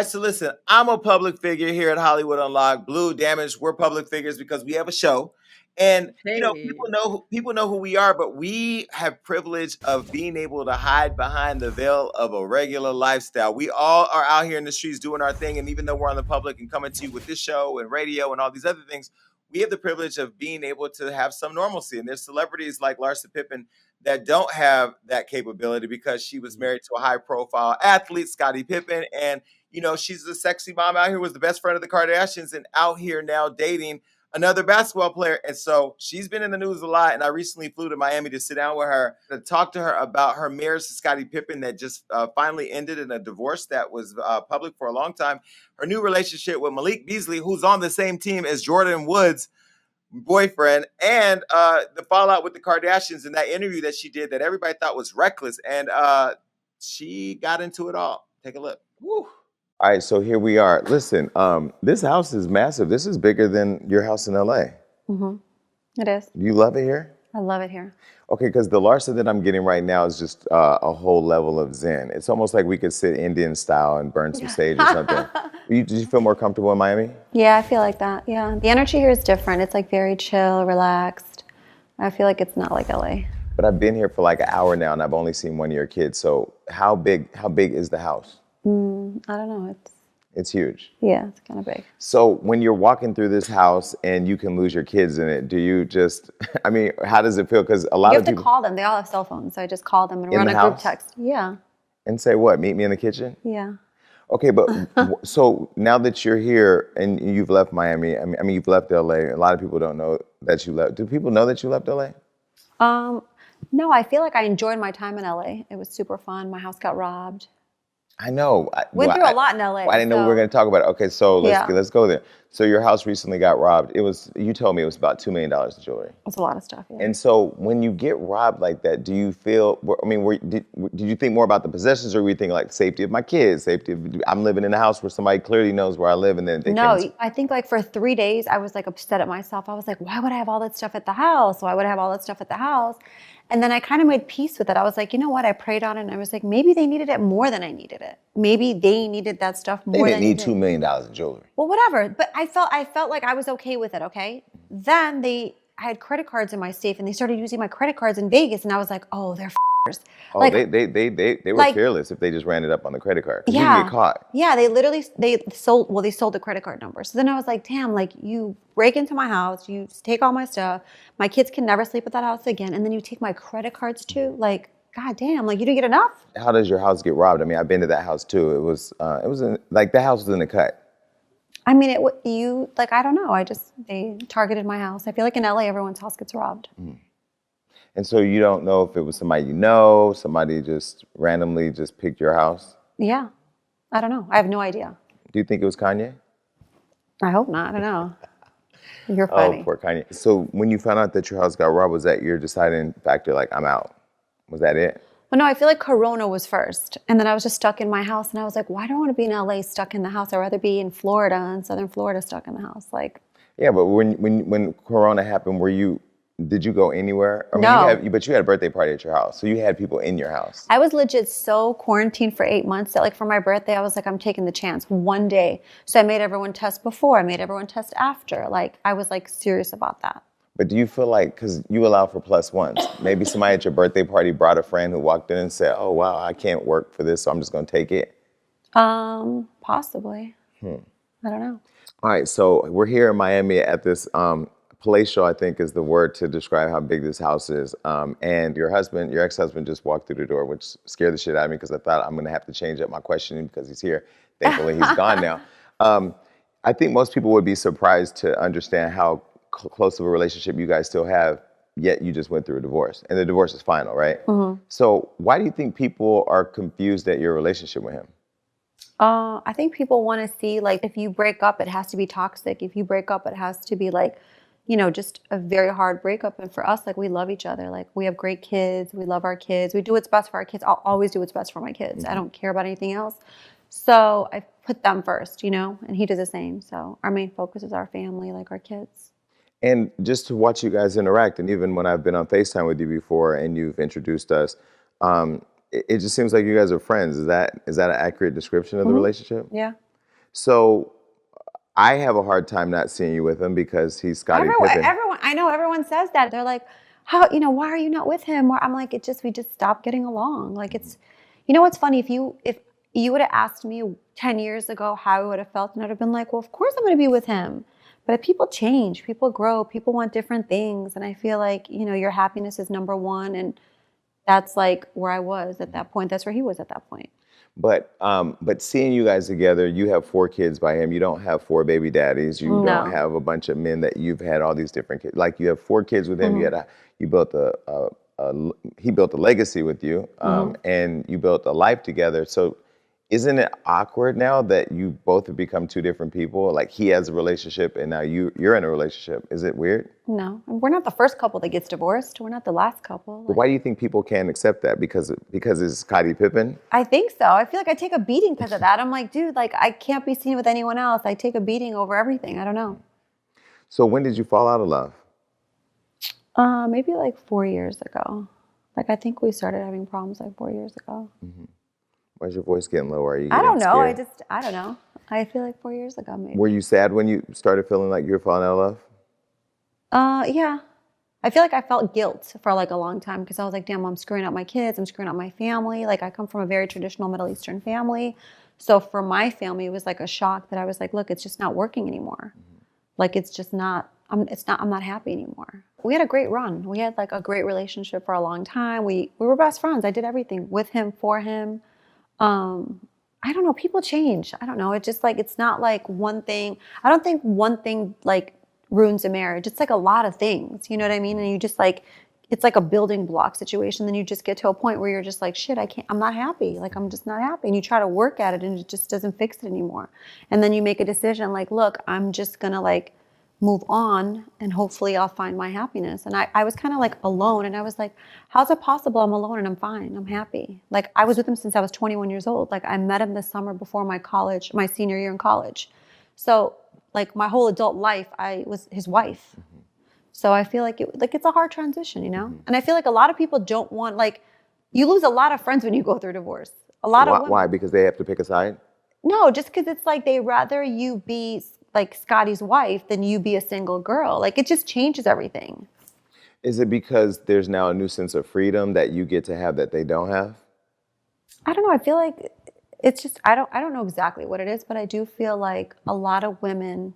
So listen, I'm a public figure here at Hollywood Unlocked. Blue, Damaged, we're public figures because we have a show. And Hey. people know who we are, but we have privilege of being able to hide behind the veil of a regular lifestyle. We all are out here in the streets doing our thing, and even though we're on the public and coming to you with this show and radio and all these other things, we have the privilege of being able to have some normalcy. And there's celebrities like Larsa Pippen that don't have that capability because she was married to a high-profile athlete, Scottie Pippen, and she's a sexy mom out here, was the best friend of the Kardashians, and out here now dating another basketball player. And so she's been in the news a lot. And I recently flew to Miami to sit down with her to talk to her about her marriage to Scottie Pippen that just finally ended in a divorce that was public for a long time. Her new relationship with Malik Beasley, who's on the same team as Jordan Woods' boyfriend, and the fallout with the Kardashians in that interview that she did that everybody thought was reckless. And she got into it all. Take a look. Woo. All right, so here we are. Listen, this house is massive. This is bigger than your house in LA. Mm-hmm. It is. Do you love it here? I love it here. Okay, because the Larsa that I'm getting right now is just a whole level of zen. It's almost like we could sit Indian style and burn some sage or something. Did you feel more comfortable in Miami? Yeah, I feel like that. Yeah, the energy here is different. It's like very chill, relaxed. I feel like it's not like LA. But I've been here for like an hour now, and I've only seen one of your kids. So how big is the house? I don't know. It's huge. Yeah, it's kind of big. So when you're walking through this house and you can lose your kids in it, do you just, I mean, how does it feel? Because a lot of people... You have to call them. They all have cell phones. So I just call them and In run the a group house? text. Yeah. And say what? Meet me in the kitchen? Yeah. Okay, but so now that you're here and you've left Miami, I mean, you've left LA. A lot of people don't know that you left. Do people know that you left LA? No, I feel like I enjoyed my time in LA. It was super fun. My house got robbed. I know. Went through a lot in LA. I didn't know we were going to talk about it. Okay, so let's go there. So your house recently got robbed. You told me it was about $2 million in jewelry. It's a lot of stuff, yeah. And so when you get robbed like that, do you feel, I mean, did you think more about the possessions, or were you thinking like safety of my kids, I'm living in a house where somebody clearly knows where I live, and then they I think like for 3 days, I was like upset at myself. I was like, why would I have all that stuff at the house? Why would I have all that stuff at the house? And then I kind of made peace with it. I was like, you know what? I prayed on it, and I was like, maybe they needed it more than I needed it. Maybe they needed that stuff more than I needed. They didn't need $2 million in jewelry. Well, whatever. But I felt like I was okay with it, okay? Then I had credit cards in my safe, and they started using my credit cards in Vegas, and I was like, oh, they're f***ers. Oh, like, they were fearless if they just ran it up on the credit card. Yeah. You can get caught. Yeah, they sold the credit card number. So then I was like, damn, like you break into my house, you take all my stuff, my kids can never sleep at that house again, and then you take my credit cards too? Like, god damn, like you didn't get enough? How does your house get robbed? I mean, I've been to that house too. It was the house was in the cut. I mean, I don't know. They targeted my house. I feel like in LA, everyone's house gets robbed. Mm. And so you don't know if it was somebody just randomly just picked your house? Yeah. I don't know. I have no idea. Do you think it was Kanye? I hope not. I don't know. You're funny. Oh, poor Kanye. So when you found out that your house got robbed, was that your deciding factor, like, I'm out? Was that it? Well, no, I feel like Corona was first. And then I was just stuck in my house. And I was like, why do I want to be in LA stuck in the house? I'd rather be in Florida, in Southern Florida, stuck in the house. Like. Yeah, but when Corona happened, did you go anywhere? I mean, no. But you had a birthday party at your house, so you had people in your house. I was legit so quarantined for 8 months that, like, for my birthday, I was like, I'm taking the chance one day. So I made everyone test before. I made everyone test after. Like, I was, like, serious about that. But do you feel like, because you allow for plus ones, maybe somebody at your birthday party brought a friend who walked in and said, oh, wow, I can't work for this, so I'm just going to take it? Possibly. I don't know. All right, so we're here in Miami at this palatial, I think, is the word to describe how big this house is. And your ex-husband just walked through the door, which scared the shit out of me because I thought I'm going to have to change up my questioning because he's here. Thankfully, he's gone now. I think most people would be surprised to understand how close of a relationship you guys still have, yet you just went through a divorce. And the divorce is final, right? Mm-hmm. So why do you think people are confused at your relationship with him? I think people want to see, like, if you break up, it has to be toxic. If you break up, it has to be, like, just a very hard breakup. And for us, like, we love each other. Like, we have great kids. We love our kids. We do what's best for our kids. I'll always do what's best for my kids. Mm-hmm. I don't care about anything else. So I put them first, and he does the same. So our main focus is our family, like our kids. And just to watch you guys interact, and even when I've been on FaceTime with you before and you've introduced us, it just seems like you guys are friends. Is that an accurate description of the relationship? Yeah. So I have a hard time not seeing you with him because he's Scottie Pippen. Everyone, I know everyone says that. They're like, how, why are you not with him? Or I'm like, we just stopped getting along. Like what's funny? If you would have asked me 10 years ago how I would have felt, and I'd have been like, well, of course I'm going to be with him. But people change, people grow, people want different things. And I feel like, your happiness is number one. And that's like where I was at that point. That's where he was at that point. But seeing you guys together, you have 4 kids by him. You don't have 4 baby daddies. You don't have a bunch of men that you've had all these different kids. Like you have 4 kids with him. He built a legacy with you, and you built a life together. So isn't it awkward now that you both have become 2 different people? Like he has a relationship and now you're in a relationship. Is it weird? No, we're not the first couple that gets divorced. We're not the last couple. But why do you think people can't accept that? Because it's Scottie Pippen? I think so. I feel like I take a beating because of that. I'm like, dude, like I can't be seen with anyone else. I take a beating over everything. I don't know. So when did you fall out of love? Maybe like 4 years ago. Like I think we started having problems like 4 years ago. Mm-hmm. Why is your voice getting lower? Are you I don't know. Scared? I don't know. I feel like 4 years ago maybe. Were you sad when you started feeling like you were falling out of love? Yeah. I feel like I felt guilt for like a long time because I was like, damn, I'm screwing up my kids. I'm screwing up my family. Like I come from a very traditional Middle Eastern family. So for my family, it was like a shock that I was like, look, it's just not working anymore. Mm-hmm. Like it's just not, I'm not happy anymore. We had a great run. We had like a great relationship for a long time. We were best friends. I did everything with him, for him. I don't know. People change. I don't know. It's just like, it's not like one thing. I don't think one thing like ruins a marriage. It's like a lot of things, you know what I mean? And you just like, it's like a building block situation. Then you just get to a point where you're just like, shit, I'm not happy. Like, I'm just not happy. And you try to work at it and it just doesn't fix it anymore. And then you make a decision like, look, I'm just going to like move on and hopefully I'll find my happiness. And I was kind of like alone and I was like, how's it possible I'm alone and I'm fine, I'm happy? Like I was with him since I was 21 years old. Like I met him this summer before my senior year in college. So like my whole adult life, I was his wife. Mm-hmm. So I feel like it's a hard transition, you know? Mm-hmm. And I feel like a lot of people don't want, like, you lose a lot of friends when you go through divorce. A lot of women. Why? Because they have to pick a side? No, just because it's like they rather you be like Scottie's wife than you be a single girl. Like it just changes everything. Is it because there's now a new sense of freedom that you get to have that they don't have? I don't know. I feel like it's just, I don't know exactly what it is, but I do feel like a lot of women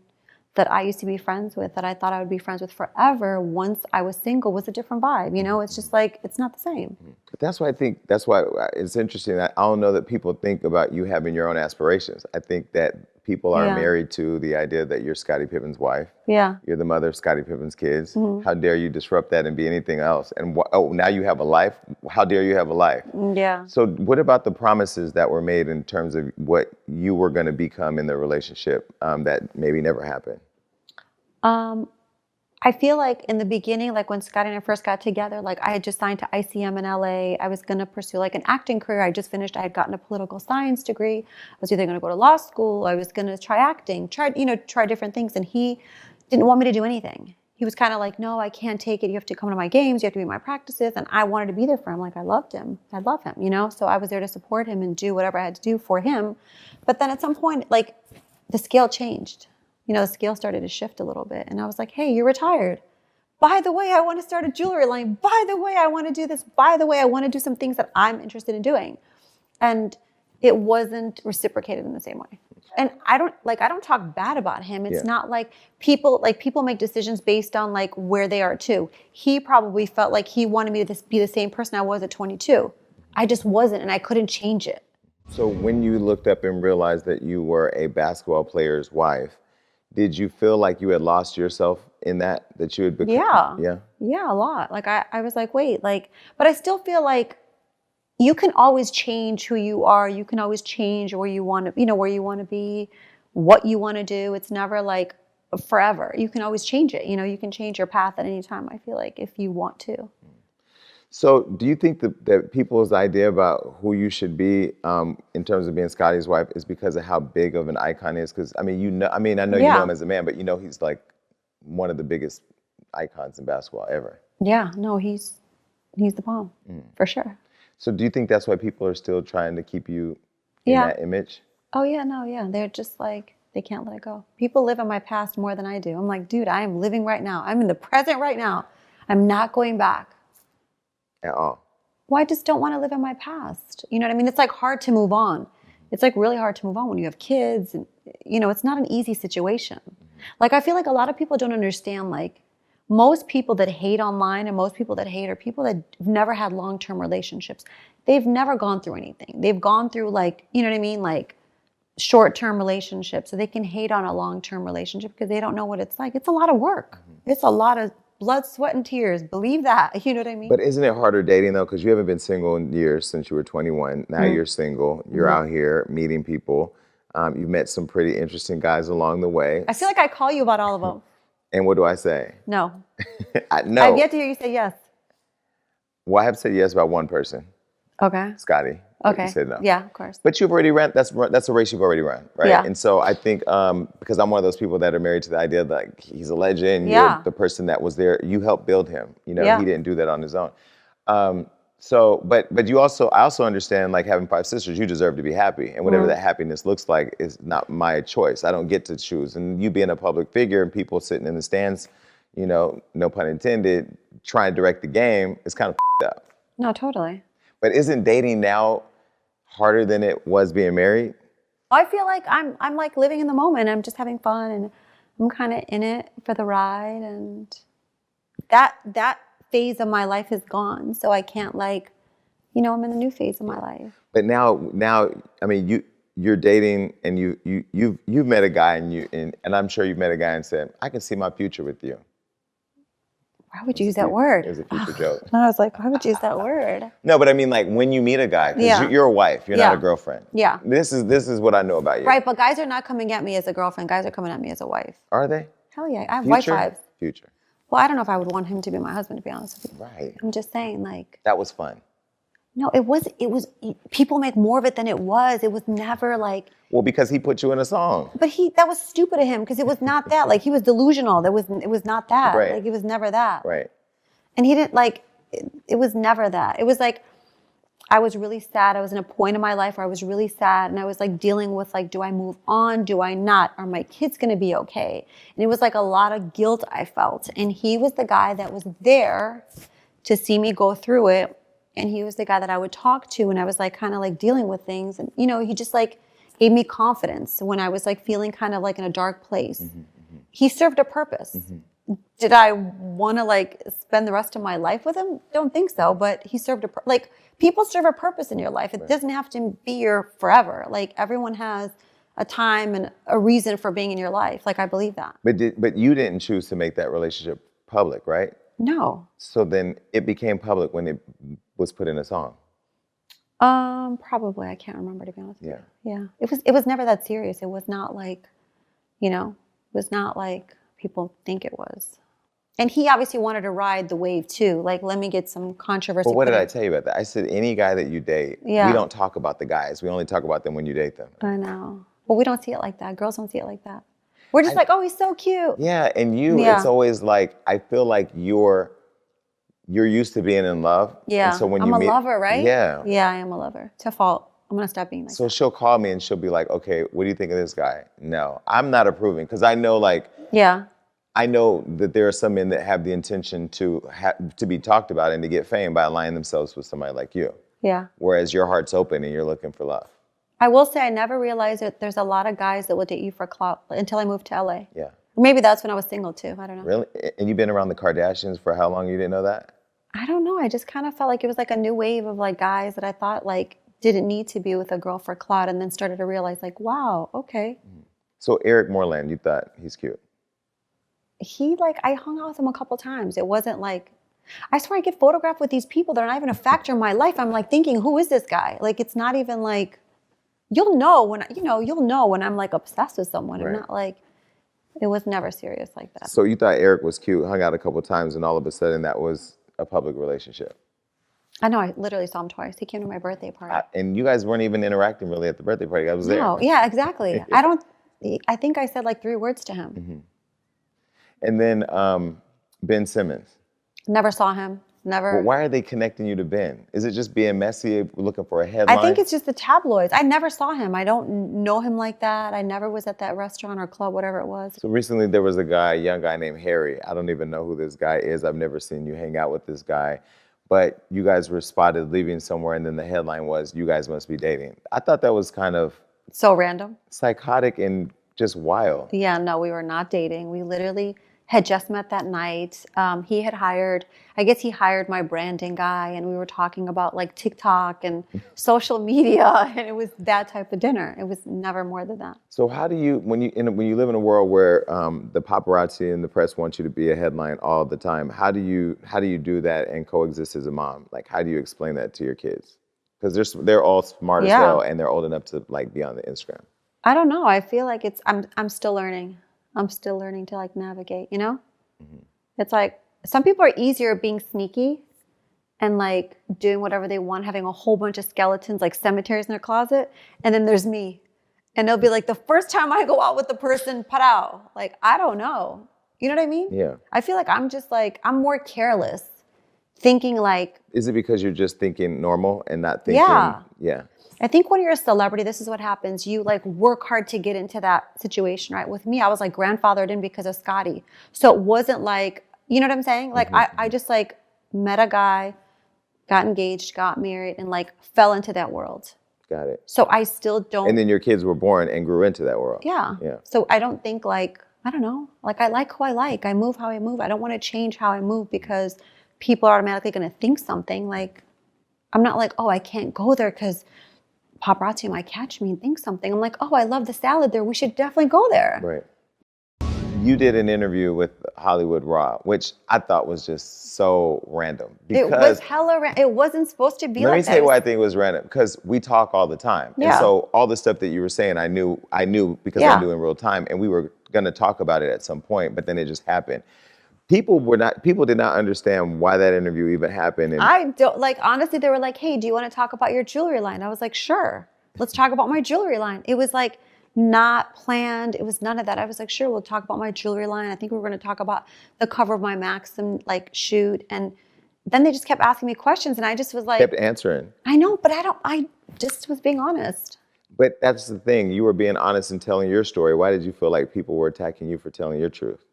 that I used to be friends with, that I thought I would be friends with forever once I was single, was a different vibe. You know, it's just like, it's not the same. But that's why it's interesting. I don't know that people think about you having your own aspirations. I think that people are married to the idea that you're Scottie Pippen's wife. Yeah. You're the mother of Scottie Pippen's kids. Mm-hmm. How dare you disrupt that and be anything else? And now you have a life. How dare you have a life? Yeah. So what about the promises that were made in terms of what you were going to become in the relationship that maybe never happened? I feel like in the beginning, like when Scottie and I first got together, like I had just signed to ICM in LA. I was going to pursue like an acting career. I just finished. I had gotten a political science degree. I was either going to go to law school. I was going to try acting, try different things. And he didn't want me to do anything. He was kind of like, no, I can't take it. You have to come to my games. You have to be at my practices. And I wanted to be there for him. Like I loved him. I love him, you know? So I was there to support him and do whatever I had to do for him. But then at some point, like the scale changed. You know, the scale started to shift a little bit. And I was like, hey, you're retired. By the way, I want to start a jewelry line. By the way, I want to do this. By the way, I want to do some things that I'm interested in doing. And it wasn't reciprocated in the same way. And I don't talk bad about him. It's not like people make decisions based on like where they are too. He probably felt like he wanted me to be the same person I was at 22. I just wasn't, and I couldn't change it. So when you looked up and realized that you were a basketball player's wife, did you feel like you had lost yourself in that you had become? Yeah, a lot. Like I was like, wait, like, but I still feel like you can always change who you are. You can always change where you want to, where you want to be, what you want to do. It's never like forever. You can always change it. You can change your path at any time, I feel like, if you want to. So do you think that people's idea about who you should be in terms of being Scottie's wife is because of how big of an icon he is? Because, I know you know him as a man, but he's like one of the biggest icons in basketball ever. Yeah, no, he's the bomb, for sure. So do you think that's why people are still trying to keep you in that image? Oh yeah, no, yeah. They're just like, they can't let it go. People live in my past more than I do. I'm like, dude, I am living right now. I'm in the present right now. I'm not going back. At all. Well, I just don't want to live in my past. You know what I mean? It's like hard to move on. It's like really hard to move on when you have kids. And, you know, it's not an easy situation. Like, I feel like a lot of people don't understand, like, most people that hate online and most people that hate are people that have never had long-term relationships. They've never gone through anything. They've gone through, like, you know what I mean? Like, short-term relationships. So they can hate on a long-term relationship because they don't know what it's like. It's a lot of work. It's a lot of blood, sweat, and tears. Believe that. You know what I mean? But isn't it harder dating though? Because you haven't been single in years since you were 21. Now you're single. You're out here meeting people. You've met some pretty interesting guys along the way. I feel like I call you about all of them. And what do I say? No. No. I've yet to hear you say yes. Well, I have said yes about one person, Okay. Scottie. But Okay. You said no. Yeah, of course. But you've already run. That's a race you've already run, right? Yeah. And so I think because I'm one of those people that are married to the idea that like, he's a legend. Yeah. You're the person that was there. You helped build him. You know, Yeah. he didn't do that on his own. But I also understand like having 5 sisters. You deserve to be happy, and whatever that happiness looks like is not my choice. I don't get to choose. And you being a public figure and people sitting in the stands, you know, no pun intended, trying to direct the game is kind of up. No, totally. But isn't dating now harder than it was being married? I feel like I'm like living in the moment. I'm just having fun and I'm kind of in it for the ride, and that phase of my life is gone. So I can't like, you know, I'm in a new phase of my life. But now I mean you're dating and you've met a guy and I'm sure you've met a guy and said, I can see my future with you. Why would you use that word? It was a future joke. I was like, why would you use that word? No, but I mean like when you meet a guy, because Yeah. you're a wife, you're not a girlfriend. Yeah. This is what I know about you. Right, but guys are not coming at me as a girlfriend. Guys are coming at me as a wife. Are they? Hell yeah, I have Future? wife vibes. Future. Well, I don't know if I would want him to be my husband, to be honest with you. Right. I'm just saying, like, That was fun. no, it was, people make more of it than it was. It was never like, Well, because he put you in a song. but that was stupid of him because it was not that. Like, he was delusional. It was not that. Right. Like, it was never that. Right. And he didn't, like, it was never that. It was like, I was really sad. I was in a point in my life where I was really sad, and I was like dealing with like, do I move on? Do I not? Are my kids going to be okay? And it was like a lot of guilt I felt. And he was the guy that was there to see me go through it. And he was the guy that I would talk to when I was like kind of like dealing with things. And, you know, he just like gave me confidence when I was like feeling kind of like in a dark place. He served a purpose. Did I want to like spend the rest of my life with him? Don't think so. But he served like people serve a purpose in your life. It doesn't have to be your forever. Like everyone has a time and a reason for being in your life. Like I believe that. But you didn't choose to make that relationship public, right? No. So then it became public when it was put in a song. Probably. I can't remember, to be honest with you. Yeah. It was never that serious. It was not like, you know, it was not like people think it was. And he obviously wanted to ride the wave too. Like, let me get some controversy. But what did I tell you about that? I said, any guy that you date, we don't talk about the guys. We only talk about them when you date them. I know. Well, we don't see it like that. Girls don't see it like that. We're just like, oh, he's so cute. Yeah, and it's always like, I feel like you're used to being in love. Yeah, and so when I'm a lover, right? Yeah. Yeah, I am a lover. To a fault. I'm going to stop being like So she'll call me and she'll be like, okay, what do you think of this guy? No, I'm not approving because I know like, yeah. I know that there are some men that have the intention to be talked about and to get fame by aligning themselves with somebody like you. Yeah. Whereas your heart's open and you're looking for love. I will say I never realized that there's a lot of guys that will date you for clout until I moved to LA. Yeah. Maybe that's when I was single too. I don't know. Really? And you've been around the Kardashians for how long? You didn't know that? I don't know. I just kind of felt like it was like a new wave of like guys that I thought like didn't need to be with a girl for clout, and then started to realize like, wow, okay. So Eric Moreland, you thought he's cute? He like, I hung out with him a couple times. It wasn't like, I swear I get photographed with these people that are not even a factor in my life. I'm like thinking, who is this guy? Like, it's not even like, you'll know when I'm like obsessed with someone. Right. I'm not like, it was never serious like that. So you thought Eric was cute, hung out a couple times, and all of a sudden that was a public relationship. I know, I literally saw him twice. He came to my birthday party. And you guys weren't even interacting really at the birthday party. I was there. No, yeah, exactly. I think I said like 3 words to him. And then Ben Simmons. Never saw him. Never. Well, why are they connecting you to Ben? Is it just being messy, looking for a I headline? think it's just the tabloids. I never saw him. I don't know him like that. I never was at that restaurant or club, whatever it was. So recently there was a young guy named Harry. I don't even know who this guy is. I've never seen you hang out with this guy. But you guys were spotted leaving somewhere, and then the headline was, you guys must be dating. I thought that was kind of So random. psychotic and just wild. Yeah, no, we were not dating. We literally had just met that night. He hired my branding guy, and we were talking about like TikTok and social media, and it was that type of dinner. It was never more than that. So how do you, when you live in a world where the paparazzi and the press want you to be a headline all the time, how do you do that and coexist as a mom? Like, how do you explain that to your kids? Because they're all smart as hell, and they're old enough to like be on the Instagram. I don't know. I feel like I'm still learning. I'm still learning to like navigate, you know? It's like some people are easier at being sneaky and like doing whatever they want, having a whole bunch of skeletons, like cemeteries in their closet. And then there's me. And they'll be like, the first time I go out with the person, parao. Like, I don't know. You know what I mean? Yeah. I feel like I'm more careless, thinking like. Is it because you're just thinking normal and not thinking? Yeah. I think when you're a celebrity, this is what happens. You like work hard to get into that situation, right? With me, I was like grandfathered in because of Scottie. So it wasn't like, you know what I'm saying? Like I just like met a guy, got engaged, got married, and like fell into that world. Got it. So I still don't. And then your kids were born and grew into that world. Yeah. So I don't think like, I don't know, like I like who I like. I move how I move. I don't want to change how I move because people are automatically going to think something. Like, I'm not like, oh, I can't go there because paparazzi might catch me and think something. I'm like, oh, I love the salad there. We should definitely go there. Right. You did an interview with Hollywood Raw, which I thought was just so random. It was hella random. It wasn't supposed to be like that. Let me tell you why I think it was random. Because we talk all the time. Yeah. And so all the stuff that you were saying, I knew because I knew in real time. And we were going to talk about it at some point, but then it just happened. People did not understand why that interview even happened. And I don't, like, honestly, they were like, hey, do you want to talk about your jewelry line? I was like, sure, let's talk about my jewelry line. It was like not planned. It was none of that. I was like, sure, we'll talk about my jewelry line. I think we were going to talk about the cover of my Maxim like shoot. And then they just kept asking me questions. And I just was like, kept answering. I know, but I just was being honest. But that's the thing. You were being honest and telling your story. Why did you feel like people were attacking you for telling your truth?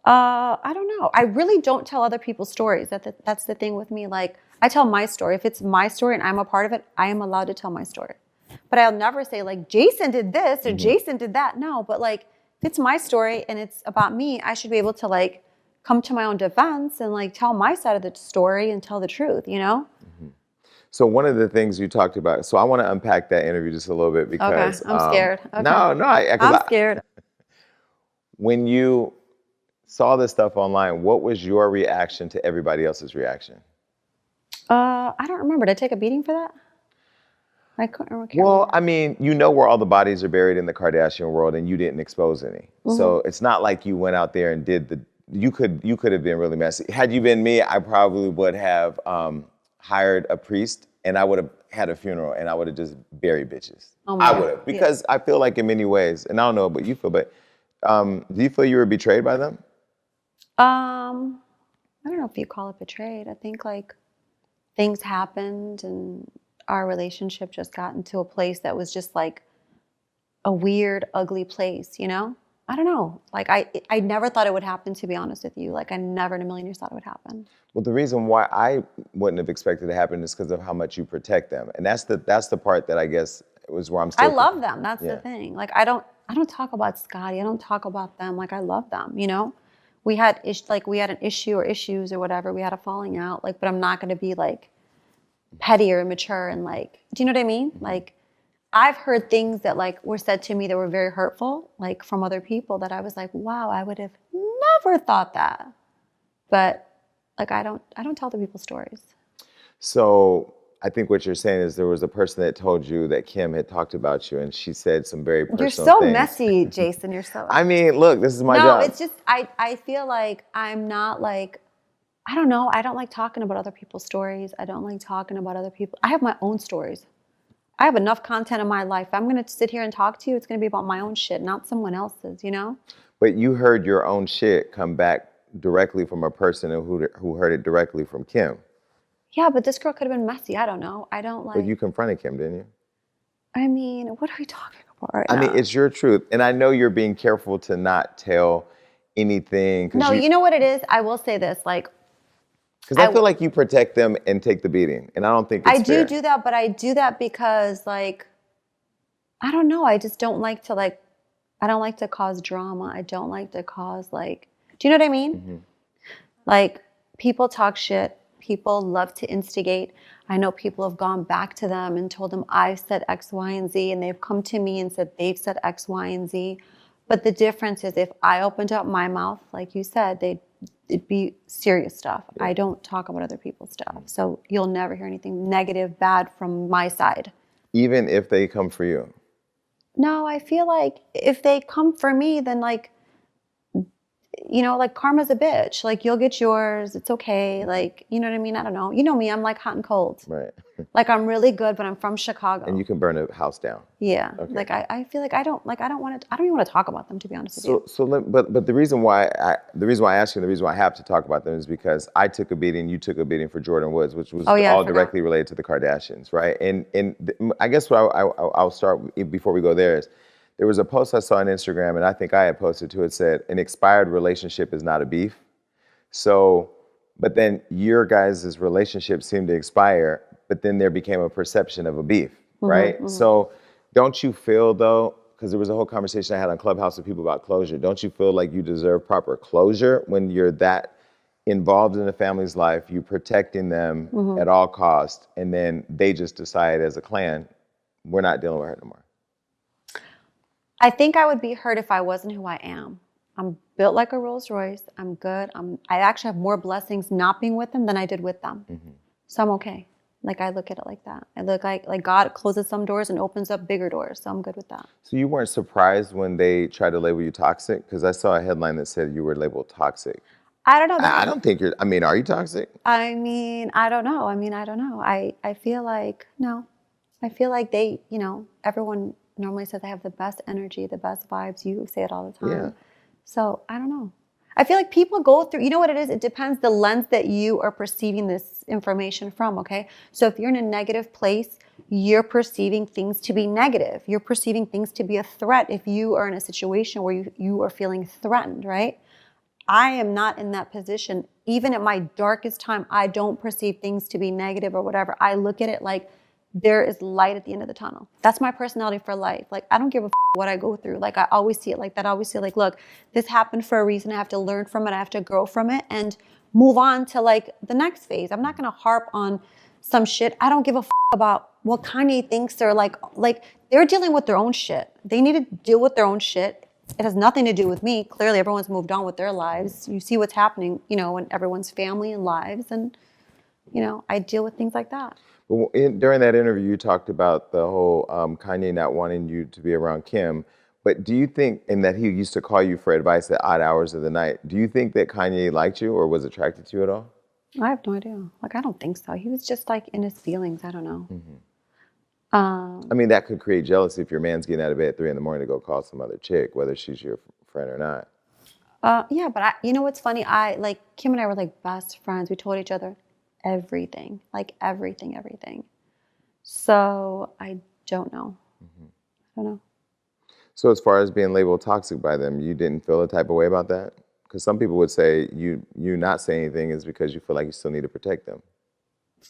I don't know. I really don't tell other people's stories. That's the thing with me. Like, I tell my story. If it's my story and I'm a part of it, I am allowed to tell my story. But I'll never say like, Jason did this or Jason did that. No, but like, if it's my story and it's about me, I should be able to like come to my own defense and like tell my side of the story and tell the truth, you know? So one of the things you talked about, so I want to unpack that interview just a little bit because... Okay, I'm scared. Okay. No, I'm scared. When you saw this stuff online, what was your reaction to everybody else's reaction? I don't remember. Did I take a beating for that? I can't remember. Well, I mean, you know where all the bodies are buried in the Kardashian world, and you didn't expose any. So it's not like you went out there and did you could have been really messy. Had you been me, I probably would have hired a priest, and I would have had a funeral, and I would have just buried bitches. Oh my I would have, because I feel like in many ways, and I don't know what you feel, but do you feel you were betrayed by them? I don't know if you call it betrayed. I think like things happened and our relationship just got into a place that was just like a weird, ugly place, you know? I don't know. Like I never thought it would happen, to be honest with you. Like I never in a million years thought it would happen. Well, the reason why I wouldn't have expected it to happen is because of how much you protect them. And that's the part that I guess was where I'm still... I love them. That's the thing. Like I don't talk about Scottie. I don't talk about them. Like I love them, you know? We had an issue or issues or whatever. We had a falling out. Like, but I'm not going to be like petty or immature and like, do you know what I mean? Like, I've heard things that like were said to me that were very hurtful, like from other people that I was like, wow, I would have never thought that. But like, I don't tell the people's stories. So I think what you're saying is there was a person that told you that Kim had talked about you, and she said some very personal things. You're so messy, Jason. You're so... I mean, look, this is my job. No, it's just, I feel like I'm not like, I don't know. I don't like talking about other people's stories. I don't like talking about other people. I have my own stories. I have enough content in my life. If I'm going to sit here and talk to you, it's going to be about my own shit, not someone else's, you know? But you heard your own shit come back directly from a person who heard it directly from Kim. Yeah, but this girl could have been messy. I don't know. I don't like. But you confronted Kim, didn't you? I mean, what are we talking about right I now? mean, it's your truth. And I know you're being careful to not tell anything. No, you know what it is? I will say this, like. Because I feel like you protect them and take the beating. And I don't think it's fair. I do that, but I do that because, like, I don't know. I just don't like to, like, I don't like to cause drama. I don't like to cause, like, do you know what I mean? Mm-hmm. Like, people talk shit. People love to instigate. I know people have gone back to them and told them I've said X, Y, and Z, and they've come to me and said they've said X, Y, and Z. But the difference is if I opened up my mouth, like you said, it'd be serious stuff. Yeah. I don't talk about other people's stuff. So you'll never hear anything negative, bad from my side. Even if they come for you? No, I feel like if they come for me, then, like, you know, like, karma's a bitch. Like, you'll get yours. It's okay. Like, you know what I mean? I don't know. You know me. I'm like hot and cold. Right. Like, I'm really good, but I'm from Chicago. And you can burn a house down. Yeah. Okay. Like, I feel like I don't even want to talk about them, to be honest with you. But the reason why I ask you, and the reason why I have to talk about them is because I took a beating, you took a beating for Jordan Woods, which was all directly related to the Kardashians, right? And I guess what I'll start before we go there is, there was a post I saw on Instagram, and I think I had posted too. It said, an expired relationship is not a beef. So, but then your guys' relationship seemed to expire, but then there became a perception of a beef, right? Mm-hmm. So don't you feel, though, because there was a whole conversation I had on Clubhouse with people about closure, don't you feel like you deserve proper closure when you're that involved in a family's life, you protecting them at all costs, and then they just decide as a clan, we're not dealing with her no more? I think I would be hurt if I wasn't who I am. I'm built like a Rolls Royce. I'm good. I actually have more blessings not being with them than I did with them. Mm-hmm. So I'm okay. Like, I look at it like that. I look like God closes some doors and opens up bigger doors. So I'm good with that. So you weren't surprised when they tried to label you toxic? Because I saw a headline that said you were labeled toxic. I don't know. I don't think you're, are you toxic? I don't know. I don't know. I feel like, no. I feel like they, you know, everyone normally says I have the best energy, the best vibes. You say it all the time. Yeah. So I don't know. I feel like people go through, you know what it is? It depends the lens that you are perceiving this information from, okay? So if you're in a negative place, you're perceiving things to be negative. You're perceiving things to be a threat if you are in a situation where you are feeling threatened, right? I am not in that position. Even at my darkest time, I don't perceive things to be negative or whatever. I look at it like, there is light at the end of the tunnel. That's my personality for life. Like, I don't give a what I go through. Like, I always see it like that. I always see like, look, this happened for a reason. I have to learn from it. I have to grow from it and move on to, like, the next phase. I'm not going to harp on some shit. I don't give a about what Kanye thinks, or like they're dealing with their own shit. They need to deal with their own shit. It has nothing to do with me. Clearly, everyone's moved on with their lives. You see what's happening, you know, in everyone's family and lives. And, you know, I deal with things like that. During that interview, you talked about the whole Kanye not wanting you to be around Kim. But do you think, and that he used to call you for advice at odd hours of the night, do you think that Kanye liked you or was attracted to you at all? I have no idea. Like, I don't think so. He was just, like, in his feelings. I don't know. Mm-hmm. I mean, that could create jealousy if your man's getting out of bed at 3 a.m. to go call some other chick, whether she's your friend or not. Yeah, but you know what's funny? Kim and I were, like, best friends. We told each other everything, like everything. So I don't know. Mm-hmm. I don't know. So as far as being labeled toxic by them, you didn't feel a type of way about that? Because some people would say you not saying anything is because you feel like you still need to protect them.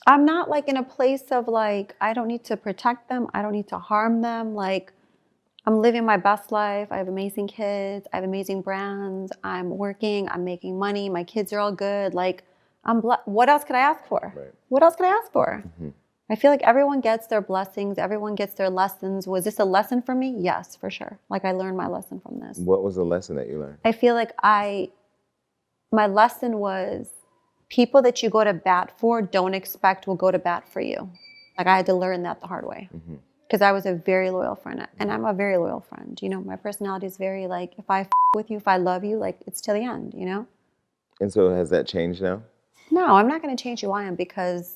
I'm not, like, in a place of, like, I don't need to protect them. I don't need to harm them. Like, I'm living my best life. I have amazing kids. I have amazing brands. I'm working. I'm making money. My kids are all good. Like, what else could I ask for? Right. What else could I ask for? Mm-hmm. I feel like everyone gets their blessings. Everyone gets their lessons. Was this a lesson for me? Yes, for sure. Like, I learned my lesson from this. What was the lesson that you learned? I feel like my lesson was people that you go to bat for don't expect will go to bat for you. Like, I had to learn that the hard way. Because I was a very loyal friend. And I'm a very loyal friend. You know, my personality is very, like, if I with you, if I love you, like, it's to the end, you know? And so has that changed now? No, I'm not going to change who I am because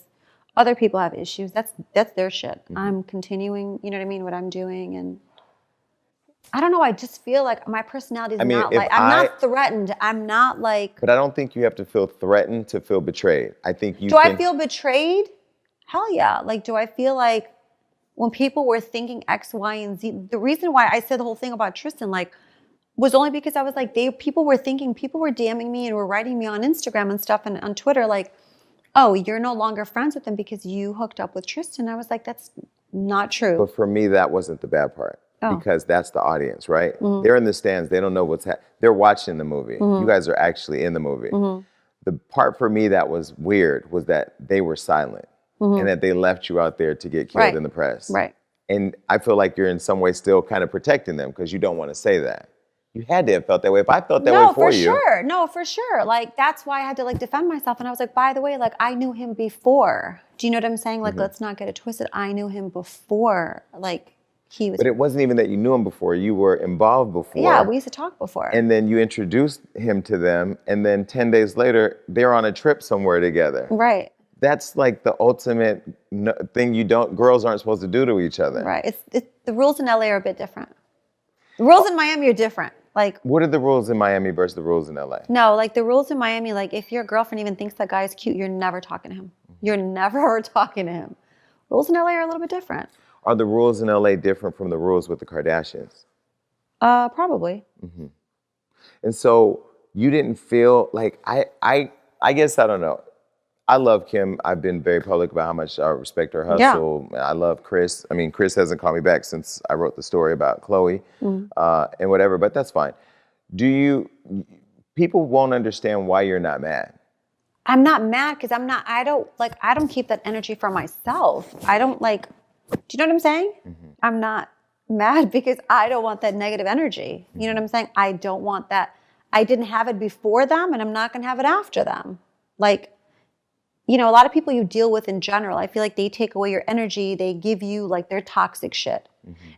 other people have issues. That's their shit. Mm-hmm. I'm continuing, you know what I mean, what I'm doing. And I don't know. I just feel like my personality is I mean, not if like, I'm not threatened. I'm not like. But I don't think you have to feel threatened to feel betrayed. I think you Do can. I feel betrayed? Hell yeah. Like, do I feel like when people were thinking X, Y, and Z, the reason why I said the whole thing about Tristan, like, was only because I was like, people were DMing me and were writing me on Instagram and stuff and on Twitter, like, oh, you're no longer friends with him because you hooked up with Tristan. I was like, that's not true. But for me, that wasn't the bad part. Oh. Because that's the audience, right? They're in the stands. They don't know what's happening. They're watching the movie. You guys are actually in the movie. The part for me that was weird was that they were silent and that they left you out there to get killed in the press. Right. And I feel like you're in some way still kind of protecting them because you don't want to say that. You had to have felt that way. If I felt that way for you. Sure. No, for sure. Like, that's why I had to like defend myself. And I was like, by the way, like, I knew him before. Do you know what I'm saying? Like, let's not get it twisted. I knew him before. Like, he was. But it wasn't even that you knew him before. You were involved before. Yeah, we used to talk before. And then you introduced him to them. And then 10 days later, they're on a trip somewhere together. Right. That's like the ultimate thing girls aren't supposed to do to each other. Right. It's the rules in LA are a bit different. The rules in Miami are different. Like, what are the rules in Miami versus the rules in LA? No, like the rules in Miami, like if your girlfriend even thinks that guy is cute, you're never talking to him. You're never talking to him. Rules in LA are a little bit different. Are the rules in LA different from the rules with the Kardashians? Probably. And so you didn't feel like, I guess, I don't know. I love Kim. I've been very public about how much I respect her hustle. Yeah. I love Chris. I mean, Chris hasn't called me back since I wrote the story about Khloe and whatever, but that's fine. People won't understand why you're not mad. I'm not mad because I don't keep that energy for myself. I don't like, do you know what I'm saying? I'm not mad because I don't want that negative energy. You know what I'm saying? I don't want that. I didn't have it before them and I'm not going to have it after them. Like, you know, a lot of people you deal with in general, I feel like they take away your energy. They give you like their toxic shit.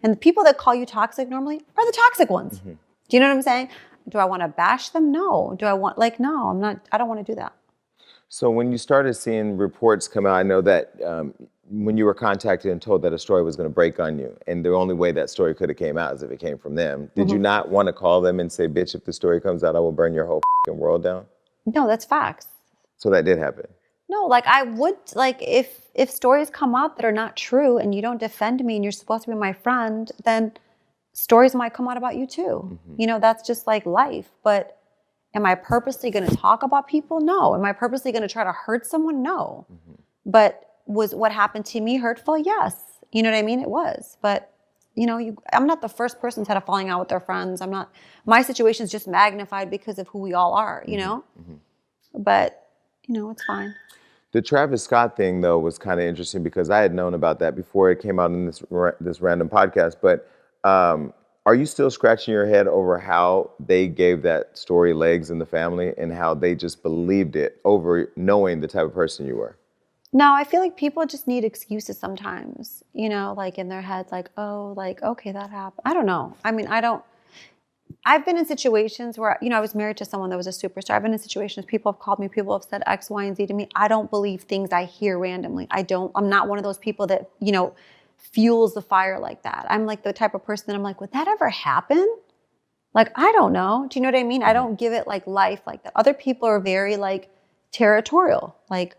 And the people that call you toxic normally are the toxic ones. Do you know what I'm saying? Do I want to bash them? No. Do I want, like, no, I don't want to do that. So when you started seeing reports come out, I know that when you were contacted and told that a story was going to break on you, and the only way that story could have came out is if it came from them, did you not want to call them and say, bitch, if the story comes out, I will burn your whole world down? No, that's facts. So that did happen? No, like I would, like if stories come out that are not true and you don't defend me and you're supposed to be my friend, then stories might come out about you too. You know, that's just like life. But am I purposely going to talk about people? No. Am I purposely going to try to hurt someone? No. But was what happened to me hurtful? Yes. You know what I mean? It was. But, you know, I'm not the first person who's had a falling out with their friends. My situation's just magnified because of who we all are, you know? But, you know, it's fine. The Travis Scott thing, though, was kind of interesting because I had known about that before it came out in this random podcast. But are you still scratching your head over how they gave that story legs in the family and how they just believed it over knowing the type of person you were? No, I feel like people just need excuses sometimes, you know, like in their head, like, oh, like, okay, that happened. I don't know. I mean, I've been in situations where, you know, I was married to someone that was a superstar. I've been in situations, people have called me, people have said X, Y, and Z to me. I don't believe things I hear randomly. I'm not one of those people that, you know, fuels the fire like that. I'm like the type of person that I'm like, would that ever happen? Like, I don't know. Do you know what I mean? I don't give it like life like that. Other people are very like territorial. Like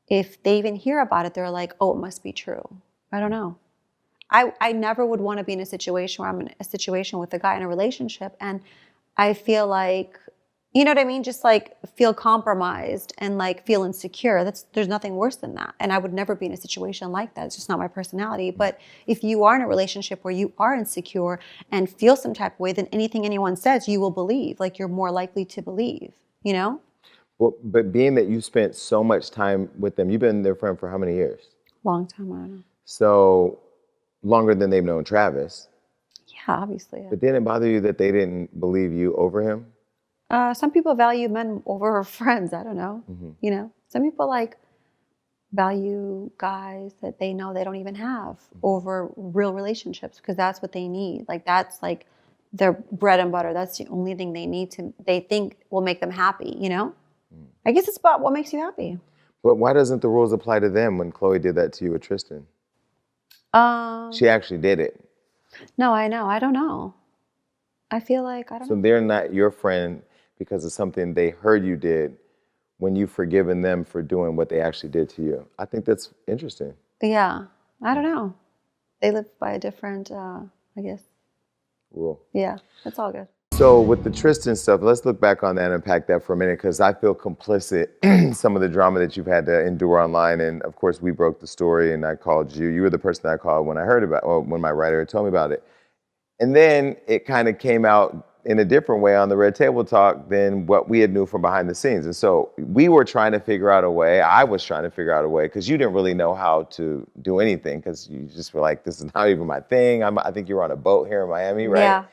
if they even hear about it, they're like, oh, it must be true. I don't know. I never would want to be in a situation where I'm in a situation with a guy in a relationship and I feel like, you know what I mean? Just like feel compromised and like feel insecure. There's nothing worse than that. And I would never be in a situation like that. It's just not my personality. But if you are in a relationship where you are insecure and feel some type of way, then anything anyone says, you will believe. Like you're more likely to believe, you know? Well, but being that you spent so much time with them, you've been their friend for how many years? Long time, I don't know. So longer than they've known Travis. Yeah, obviously. Yeah. But didn't it bother you that they didn't believe you over him? Some people value men over friends. I don't know. You know, some people like value guys that they know they don't even have over real relationships because that's what they need. Like that's like their bread and butter. That's the only thing they think will make them happy, you know? I guess it's about what makes you happy. But why doesn't the rules apply to them when Khloe did that to you with Tristan? She actually did it. No, I know. I don't know. I feel like, I don't So know. they're not your friend because of something they heard you did when you've forgiven them for doing what they actually did to you. I think that's interesting. Yeah, I don't know. They live by a different, I guess. Rule. Yeah, it's all good. So with the Tristan stuff, let's look back on that and unpack that for a minute, because I feel complicit in some of the drama that you've had to endure online. And of course, we broke the story and I called you. You were the person I called when I heard about, or when my writer told me about it. And then it kind of came out in a different way on the Red Table Talk than what we had knew from behind the scenes. And so we were trying to figure out a way, I was trying to figure out a way, because you didn't really know how to do anything, because you just were like, this is not even my thing. I think you were on a boat here in Miami, right? Yeah.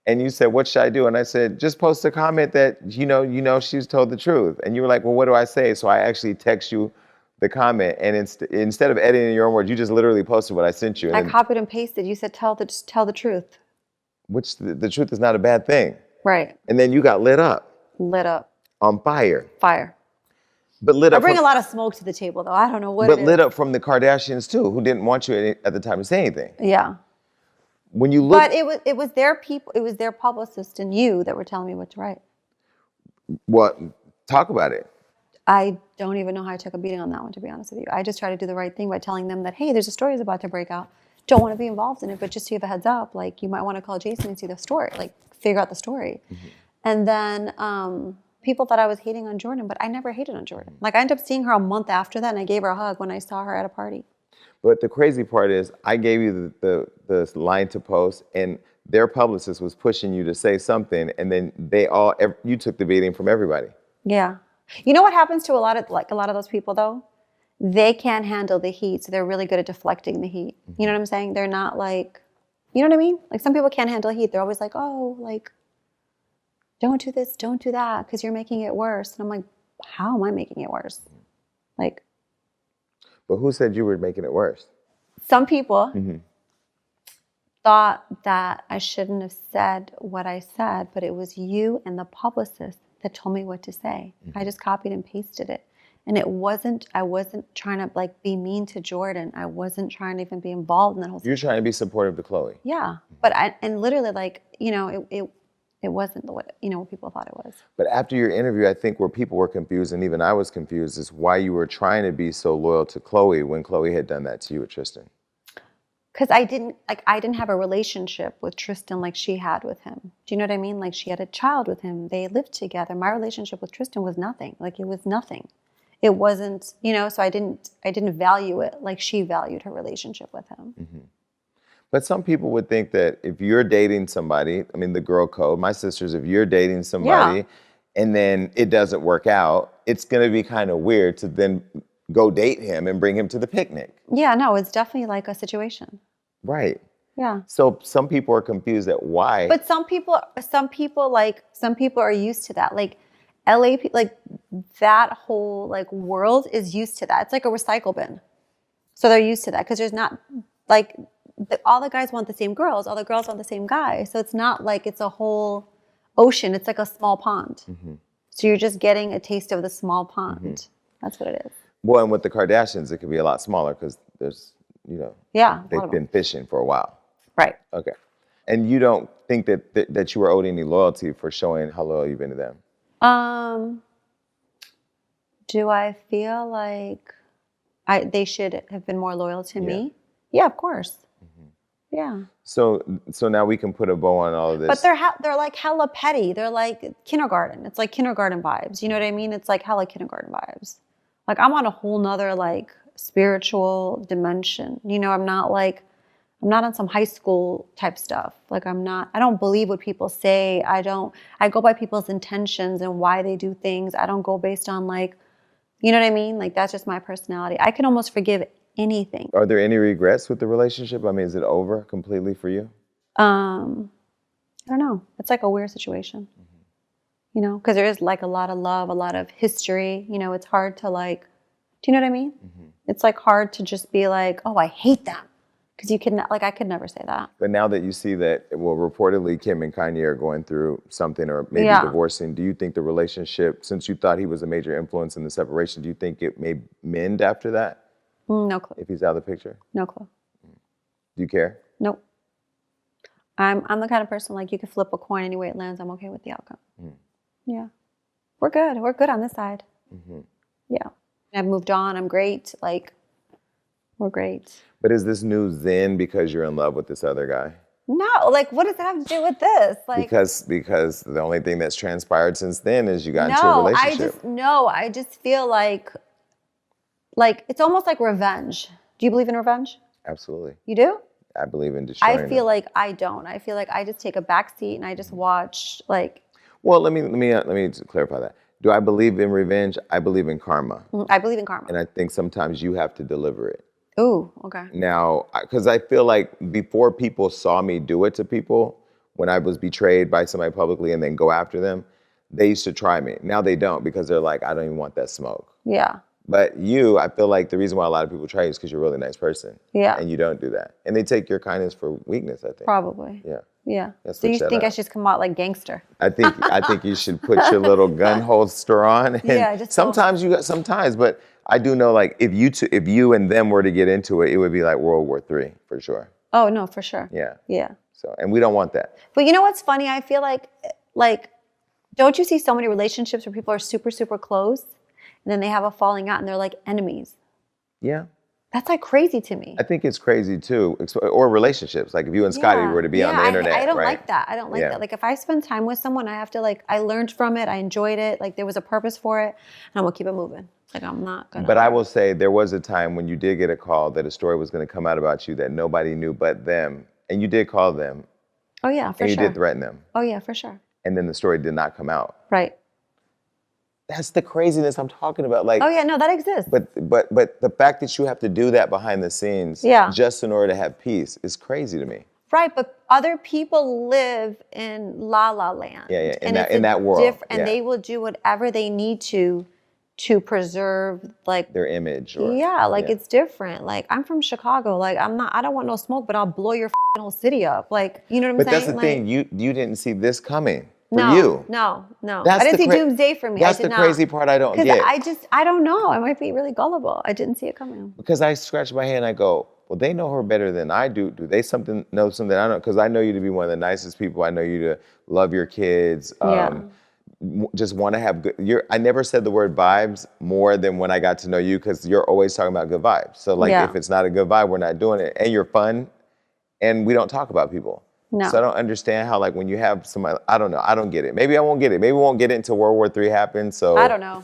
And you said, what should I do? And I said, just post a comment that, you know she's told the truth. And you were like, well, what do I say? So I actually text you the comment, and instead of editing your own words, you just literally posted what I sent you. And I copied and pasted. You said, just tell the truth. Which the truth is not a bad thing. Right. And then you got lit up. Lit up. On fire. Fire. But lit up. I bring a lot of smoke to the table, though. I don't know what But it lit is. up from the Kardashians, too, who didn't want you at the time to say anything. Yeah. When you look... But it was their people, it was their publicist and you that were telling me what to write. What? Talk about it. I don't even know how I took a beating on that one, to be honest with you. I just try to do the right thing by telling them that, hey, there's a story that's about to break out. Don't want to be involved in it, but just so you have a heads up, like, you might want to call Jason and see the story, like, figure out the story. Mm-hmm. And then people thought I was hating on Jordan, but I never hated on Jordan. Like, I ended up seeing her a month after that, and I gave her a hug when I saw her at a party. But the crazy part is, I gave you the line to post, and their publicist was pushing you to say something, and then you took the beating from everybody. Yeah. You know what happens to a lot of those people, though? They can't handle the heat, so they're really good at deflecting the heat. You know what I'm saying? They're not like, you know what I mean? Like, some people can't handle heat. They're always like, oh, like, don't do this, don't do that, because you're making it worse. And I'm like, how am I making it worse? Like. But who said you were making it worse? Some people thought that I shouldn't have said what I said, but it was you and the publicist that told me what to say. I just copied and pasted it. And I wasn't trying to, like, be mean to Jordan. I wasn't trying to even be involved in that whole You're trying to be supportive to Khloe. Yeah. But literally, like, you know, it wasn't what people thought it was. But after your interview, I think where people were confused, and even I was confused, is why you were trying to be so loyal to Khloe when Khloe had done that to you with Tristan. Because I didn't have a relationship with Tristan like she had with him. Do you know what I mean? Like, she had a child with him. They lived together. My relationship with Tristan was nothing. Like, it was nothing. It wasn't, so I didn't value it like she valued her relationship with him. Mm-hmm. But some people would think that if you're dating somebody, I mean, the girl code, my sisters, if you're dating somebody and then it doesn't work out, it's going to be kind of weird to then go date him and bring him to the picnic. Yeah, no, it's definitely like a situation. Right. Yeah. So some people are confused at why. But some people are used to that. Like, LA, like, that whole, like, world is used to that. It's like a recycle bin. So they're used to that, because there's not, like, all the guys want the same girls, all the girls want the same guy. So it's not like it's a whole ocean. It's like a small pond. Mm-hmm. So you're just getting a taste of the small pond. Mm-hmm. That's what it is. Well, and with the Kardashians, it could be a lot smaller because there's, they've been fishing for a while. Right. Okay. And you don't think that you were owed any loyalty for showing how loyal you've been to them? Do I feel like they should have been more loyal to me? Yeah, of course. Mm-hmm. Yeah. So now we can put a bow on all of this. But they're like hella petty. They're like kindergarten. It's like kindergarten vibes. You know what I mean? It's like hella kindergarten vibes. Like, I'm on a whole nother, like, spiritual dimension. I'm not on some high school type stuff. Like, I don't believe what people say. I go by people's intentions and why they do things. I don't go based on, like, you know what I mean? Like, that's just my personality. I can almost forgive anything. Are there any regrets with the relationship? I mean, is it over completely for you? I don't know. It's like a weird situation, because there is, like, a lot of love, a lot of history. It's hard to, like, do you know what I mean? Mm-hmm. It's, like, hard to just be like, oh, I hate them. Because you can, like, I could never say that. But now that you see that, well, reportedly Kim and Kanye are going through something or maybe divorcing, do you think the relationship, since you thought he was a major influence in the separation, do you think it may mend after that? No clue. If he's out of the picture? No clue. Do you care? Nope. I'm the kind of person like you could flip a coin any way it lands. I'm okay with the outcome. Yeah. We're good. We're good on this side. Yeah. I've moved on. I'm great. Like, we're great. But is this new zen because you're in love with this other guy? No, like, what does that have to do with this? Like, because the only thing that's transpired since then is you got into a relationship. I just feel like it's almost like revenge. Do you believe in revenge? Absolutely. You do? I believe in destroying I feel like I don't. I feel like I just take a back seat and I just watch like. Well, let me clarify that. Do I believe in revenge? I believe in karma. I believe in karma. And I think sometimes you have to deliver it. Ooh, okay. Now, because I feel like before people saw me do it to people, when I was betrayed by somebody publicly and then go after them, they used to try me. Now they don't because they're like, I don't even want that smoke. Yeah. But you, I feel like the reason why a lot of people try you is because you're a really nice person. Yeah. And you don't do that. And they take your kindness for weakness, I think. Probably. Yeah. Yeah. So you think I should come out like gangster? I think you should put your little gun holster on. And yeah. Just sometimes, but I do know like if you and them were to get into it, it would be like World War III for sure. Oh no, for sure. Yeah. Yeah. So, and we don't want that. But you know what's funny? I feel like, don't you see so many relationships where people are super, super close and then they have a falling out and they're like enemies? Yeah. That's like crazy to me. I think it's crazy too, or relationships. Like if you and Scottie were to be on the internet, I don't right? like that. I don't like that. Like if I spend time with someone, I have to like, I learned from it. I enjoyed it. Like there was a purpose for it and I'm gonna keep it moving. Like I'm not gonna. But I will say there was a time when you did get a call that a story was gonna come out about you that nobody knew but them. And you did call them. Oh yeah, for sure. And you did threaten them. Oh yeah, for sure. And then the story did not come out. Right. That's the craziness I'm talking about. Like, oh yeah, no, that exists. But the fact that you have to do that behind the scenes, just in order to have peace, is crazy to me. Right, but other people live in la la land. Yeah, in that world, and they will do whatever they need to preserve like their image. It's different. Like I'm from Chicago. Like I don't want no smoke, but I'll blow your whole city up. Like you know what I'm saying? But that's the thing. You didn't see this coming. No. That's I didn't see doomsday for me. That's the crazy part I don't get. I don't know. I might be really gullible. I didn't see it coming. Because I scratch my head and I go, well, they know her better than I do. Do they know something I don't? Because I know you to be one of the nicest people. I know you to love your kids. Just want to have good. I never said the word vibes more than when I got to know you because you're always talking about good vibes. So like if it's not a good vibe, we're not doing it. And you're fun, and we don't talk about people. No. So I don't understand how, like, when you have somebody, I don't know. I don't get it. Maybe I won't get it. Maybe we won't get it until World War III happens. So I don't know.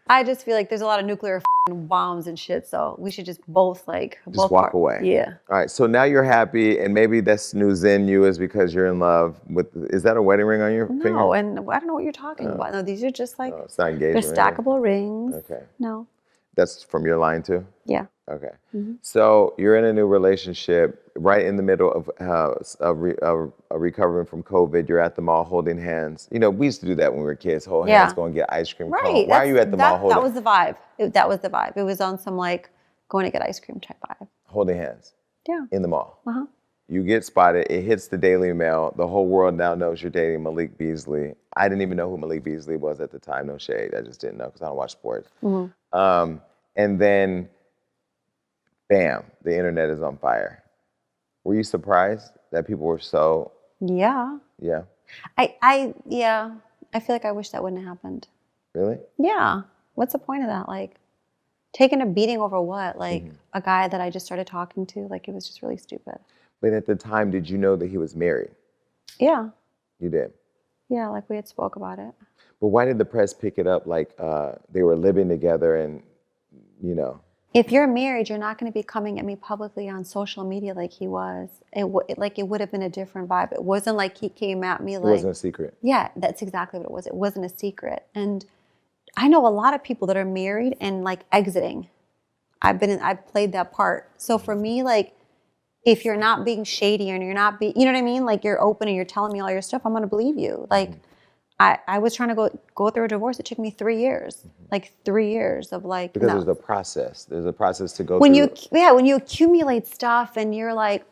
I just feel like there's a lot of nuclear bombs and shit. So we should just both walk away. Yeah. All right. So now you're happy, and maybe that's new Zen you is because you're in love with. Is that a wedding ring on your finger? No, and I don't know what you're talking about. No, these are just like it's not engagement. They're stackable rings. Okay. No. That's from your line too? Yeah. Okay. Mm-hmm. So you're in a new relationship, right in the middle of recovering from COVID. You're at the mall holding hands. You know, we used to do that when we were kids, hold hands, go and get ice cream. Right. Why are you at the mall holding? That was the vibe. That was the vibe. It was on some like going to get ice cream type vibe. Holding hands. Yeah. In the mall. Uh-huh. You get spotted. It hits the Daily Mail. The whole world now knows you're dating Malik Beasley. I didn't even know who Malik Beasley was at the time. No shade. I just didn't know because I don't watch sports. Mm-hmm. And then, bam, the internet is on fire. Were you surprised that people were so? Yeah. Yeah. I feel like I wish that wouldn't have happened. Really? Yeah. What's the point of that? Like, taking a beating over what? Like, a guy that I just started talking to? Like, it was just really stupid. But at the time, did you know that he was married? Yeah. You did? Yeah, like we had spoke about it. But why did the press pick it up like they were living together and, you know? If you're married, you're not going to be coming at me publicly on social media like he was. It would have been a different vibe. It wasn't like he came at me like... It wasn't a secret. Yeah, that's exactly what it was. It wasn't a secret. And I know a lot of people that are married and like exiting. I've played that part. So for me, like, if you're not being shady and you're not you know what I mean? Like you're open and you're telling me all your stuff, I'm going to believe you. Like I was trying to go through a divorce. It took me 3 years, like 3 years of like. Because there's a process. There's a process to go when through. When you accumulate stuff and you're like,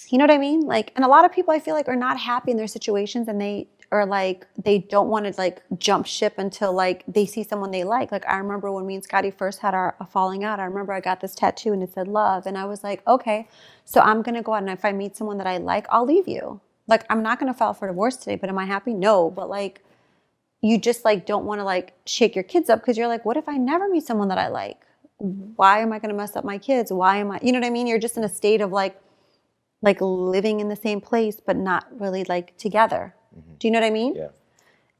you know what I mean? Like, and a lot of people I feel like are not happy in their situations and they or like they don't want to like jump ship until like they see someone they like. Like I remember when me and Scottie first had our falling out, I remember I got this tattoo and it said love. And I was like, okay, so I'm going to go out and if I meet someone that I like, I'll leave you. Like, I'm not going to file for divorce today, but am I happy? No. But like, you just like don't want to like shake your kids up because you're like, what if I never meet someone that I like? Why am I going to mess up my kids? Why am I, you know what I mean? You're just in a state of like living in the same place, but not really like together. Mm-hmm. Do you know what I mean? Yeah.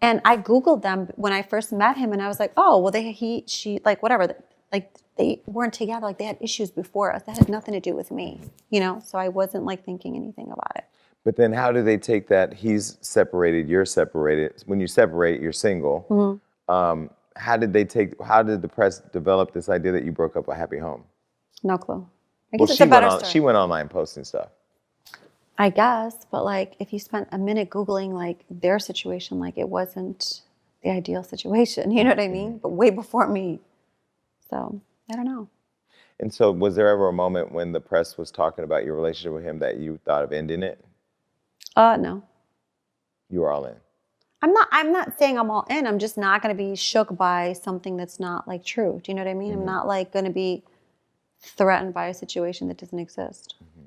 And I Googled them when I first met him and I was like, oh, well, she, like whatever. Like they weren't together. Like they had issues before us. That had nothing to do with me, you know? So I wasn't like thinking anything about it. But then how do they take that he's separated, you're separated? When you separate, you're single. Mm-hmm. How did the press develop this idea that you broke up a happy home? No clue. I guess it's a better story. She went online posting stuff. I guess, but like if you spent a minute Googling like their situation, like it wasn't the ideal situation, you know what I mean? But way before me. So I don't know. And so was there ever a moment when the press was talking about your relationship with him that you thought of ending it? No. You were all in. I'm not saying I'm all in. I'm just not going to be shook by something that's not like true. Do you know what I mean? Mm-hmm. I'm not like going to be threatened by a situation that doesn't exist. Mm-hmm.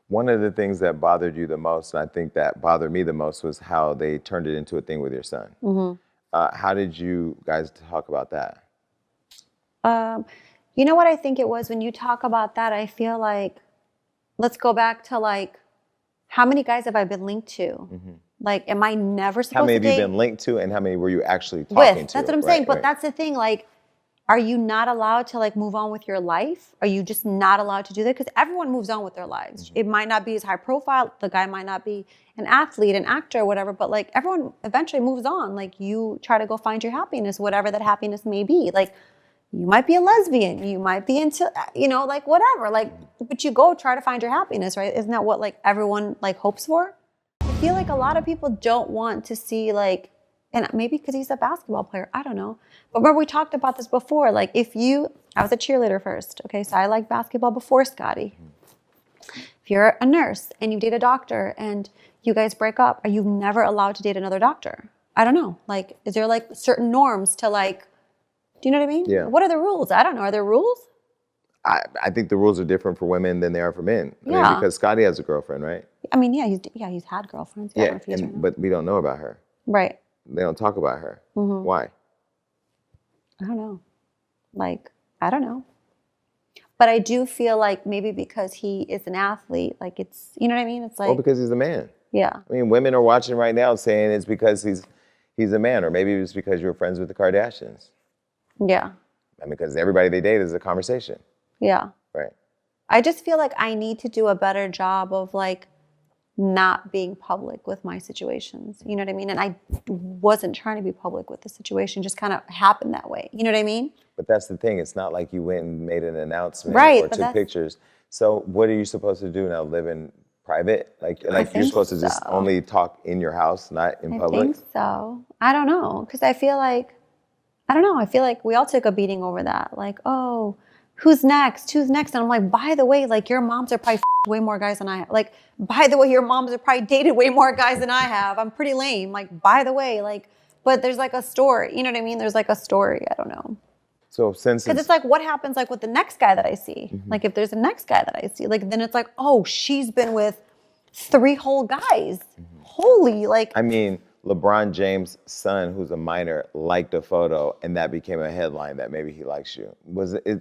One of the things that bothered you the most, and I think that bothered me the most, was how they turned it into a thing with your son. Mm-hmm. How did you guys talk about that? You know what I think it was? When you talk about that, I feel like, let's go back to like, how many guys have I been linked to? Mm-hmm. Like, am I never supposed to date? How many have you been linked to, and how many were you actually talking to? That's what I'm saying. But that's the thing. Like, are you not allowed to like move on with your life? Are you just not allowed to do that? Because everyone moves on with their lives. Mm-hmm. It might not be as high profile. The guy might not be an athlete, an actor, or whatever. But like, everyone eventually moves on. Like, you try to go find your happiness, whatever that happiness may be. Like, you might be a lesbian. You might be into, you know, like whatever. Like, but you go try to find your happiness, right? Isn't that what like everyone like hopes for? I feel like a lot of people don't want to see like, and maybe because he's a basketball player, I don't know. But remember we talked about this before. Like I was a cheerleader first, okay? So I liked basketball before Scottie. If you're a nurse and you date a doctor and you guys break up, are you never allowed to date another doctor? I don't know. Like, is there like certain norms to like, do you know what I mean? Yeah. What are the rules? I don't know. Are there rules? I think the rules are different for women than they are for men. I mean, because Scottie has a girlfriend, right? I mean, he's had girlfriends. Yeah, but we don't know about her. Right. They don't talk about her. Mm-hmm. Why? I don't know. Like, I don't know. But I do feel like maybe because he is an athlete, like it's, you know what I mean? It's like. Well, because he's a man. Yeah. I mean, women are watching right now saying it's because he's a man, or maybe it's because you're friends with the Kardashians. Yeah. I mean, because everybody they date is a conversation. Yeah. Right. I just feel like I need to do a better job of like not being public with my situations. You know what I mean? And I wasn't trying to be public with the situation, just kind of happened that way. You know what I mean? But that's the thing. It's not like you went and made an announcement or took pictures. So what are you supposed to do now? Live in private? Like you're supposed to just only talk in your house, not in public? I think so. I don't know. Because I feel like, I don't know. I feel like we all took a beating over that. Like, oh, who's next? Who's next? And I'm like, by the way, like your moms are probably way more guys than I have. Like, by the way, your moms have probably dated way more guys than I have. I'm pretty lame. Like, by the way, like, but there's like a story. You know what I mean? There's like a story. I don't know. So since because it's like, what happens like with the next guy that I see? Mm-hmm. Like, if there's a next guy that I see, like, then it's like, oh, she's been with 3 whole guys. Mm-hmm. Holy, like. I mean, LeBron James' son, who's a minor, liked a photo, and that became a headline that maybe he likes you.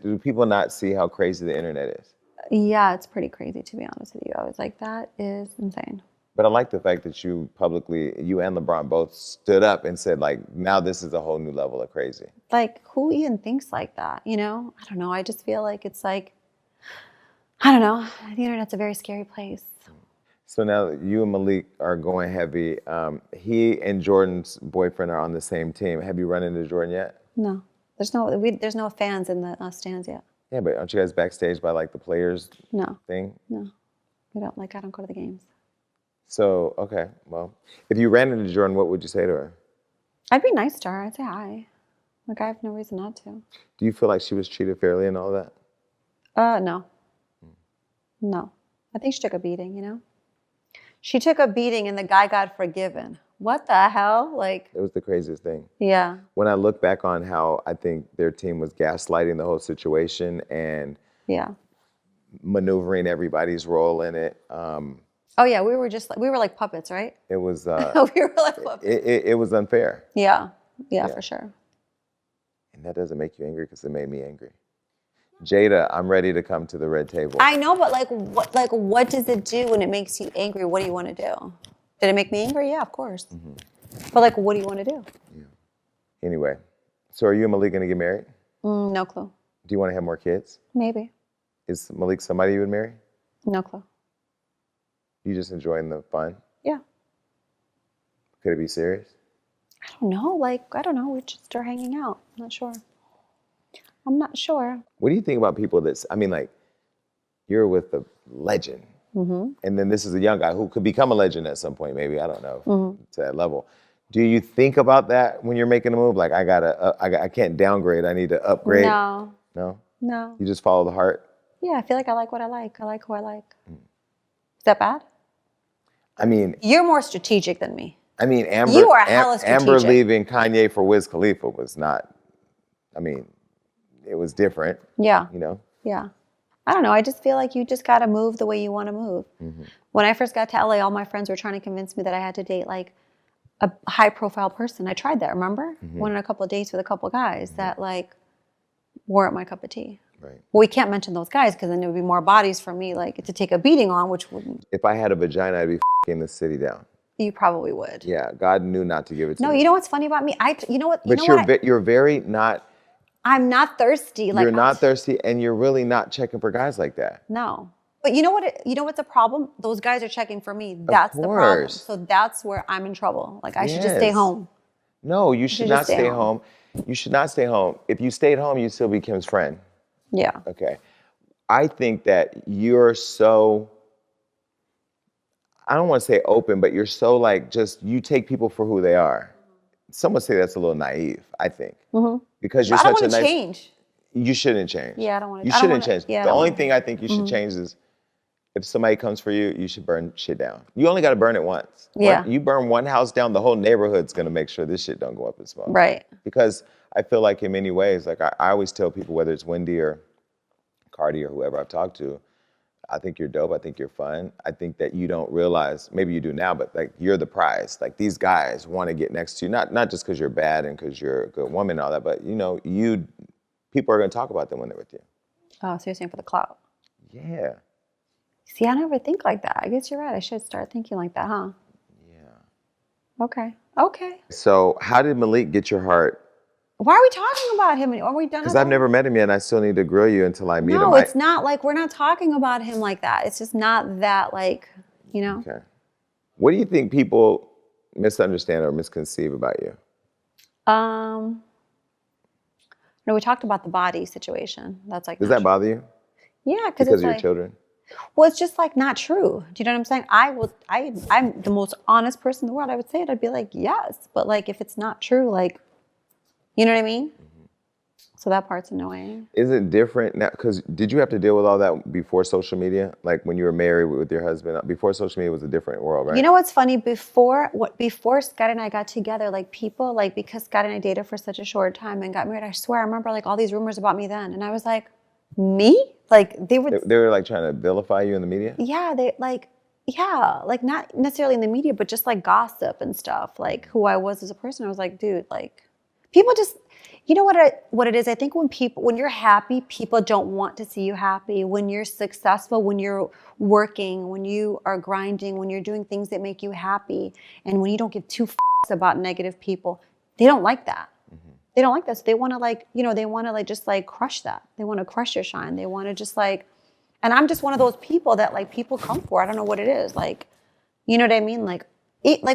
Do people not see how crazy the internet is? Yeah, it's pretty crazy, to be honest with you. I was like, that is insane. But I like the fact that you and LeBron both stood up and said, like, now this is a whole new level of crazy. Like, who even thinks like that, you know? I don't know. I just feel like it's like, I don't know. The internet's a very scary place. So now you and Malik are going heavy. He and Jordan's boyfriend are on the same team. Have you run into Jordan yet? No. There's no fans in the stands yet. Yeah, but aren't you guys backstage by like the players thing? No. I don't go to the games. So, okay, well, if you ran into Jordan, what would you say to her? I'd be nice to her. I'd say hi. Like, I have no reason not to. Do you feel like she was treated fairly and all that? No. No. I think she took a beating, you know? She took a beating and the guy got forgiven. what the hell? Like, It was the craziest thing. yeah. When I look back on how I think their team was gaslighting the whole situation and Yeah. maneuvering everybody's role in it, Oh yeah, we were like puppets, right? it was We were like puppets. it was unfair. Yeah, for sure. And that doesn't make you angry because it made me angry. Jada, I'm ready to come to the red table. I know, but what does it do when it makes you angry? What do you want to do? Did it make me angry? Yeah, of course. Mm-hmm. But like, what do you want to do? Yeah. Anyway, so are you and Malik going to get married? No clue. Do you want to have more kids? Maybe. Is Malik somebody you would marry? No clue. You just enjoying the fun? Yeah. Could it be serious? I don't know. Like, I don't know. We just start hanging out. I'm not sure. What do you think about people you're with a legend, and then this is a young guy who could become a legend at some point, maybe, I don't know, to that level. Do you think about that when you're making a move? Like, I can't downgrade, I need to upgrade? No. No? No. You just follow the heart? Yeah, I feel like I like what I like. I like who I like. Is that bad? I mean... You're more strategic than me. I mean, You are hella strategic. Amber leaving Kanye for Wiz Khalifa was not... I mean, it was different. Yeah. You know? Yeah. I don't know. I just feel like you just got to move the way you want to move. Mm-hmm. When I first got to LA, all my friends were trying to convince me that I had to date like a high profile person. I tried that, remember? Went on a couple of dates with a couple of guys that like weren't my cup of tea. Right. Well, we can't mention those guys because then there would be more bodies for me like to take a beating on, which wouldn't. If I had a vagina, I'd be f***ing the city down. You probably would. Yeah, God knew not to give it to me. No, you know what's funny about me? You know what? You're very not... I'm not thirsty. Like, you're not thirsty, and you're really not checking for guys like that. No. But you know what's a problem? Those guys are checking for me. That's the problem. So that's where I'm in trouble. Like, I should just stay home. No, you should not stay home. You should not stay home. If you stayed home, you'd still be Kim's friend. Yeah. Okay. I think that you're so, I don't want to say open, but you're so like you take people for who they are. Some would say that's a little naive, I think. Mm-hmm. Because you're such a nice... change. You shouldn't change. Yeah, I don't want to. You shouldn't change. Yeah, the only thing I think you should change is if somebody comes for you, you should burn shit down. You only got to burn it once. Yeah. You burn one house down, the whole neighborhood's going to make sure this shit don't go up in smoke. Right. Because I feel like in many ways, like I always tell people, whether it's Wendy or Cardi or whoever I've talked to, I think you're dope. I think you're fun. I think that you don't realize, maybe you do now, but like you're the prize. Like these guys want to get next to you, not just because you're bad and because you're a good woman and all that, but people are going to talk about them when they're with you. Oh, so you're saying for the clout? Yeah. See, I never think like that. I guess you're right. I should start thinking like that, huh? Yeah. Okay. So how did Malik get your heart? Why are we talking about him? Are we done? Because I've never met him yet, and I still need to grill you until I meet him. No, it's not like we're not talking about him like that. It's just not that like, Okay. What do you think people misunderstand or misconceive about you? No, we talked about the body situation. That's like. Does that bother you? Yeah, because of your children. Well, it's just like not true. Do you know what I'm saying? I'm the most honest person in the world. I would say it. I'd be like, yes, but like if it's not true, like. You know what I mean? Mm-hmm. So that part's annoying. Is it different now? Because did you have to deal with all that before social media? Like when you were married with your husband? Before social media was a different world, right? You know what's funny? Before Scott and I got together, like people, like because Scott and I dated for such a short time and got married, I swear I remember like all these rumors about me then. And I was like, me? Like they were like trying to vilify you in the media? Yeah, like not necessarily in the media, but just like gossip and stuff. Like who I was as a person. I was like, dude, like people just, you know what it is? I think when you're happy, people don't want to see you happy. When you're successful, when you're working, when you are grinding, when you're doing things that make you happy, and when you don't give two f***s about negative people, they don't like that. Mm-hmm. They don't like that. So they want to like, they want to like just like crush that. They want to crush your shine. They want to just like, and I'm just one of those people that like people come for. I don't know what it is. Like, you know what I mean? Like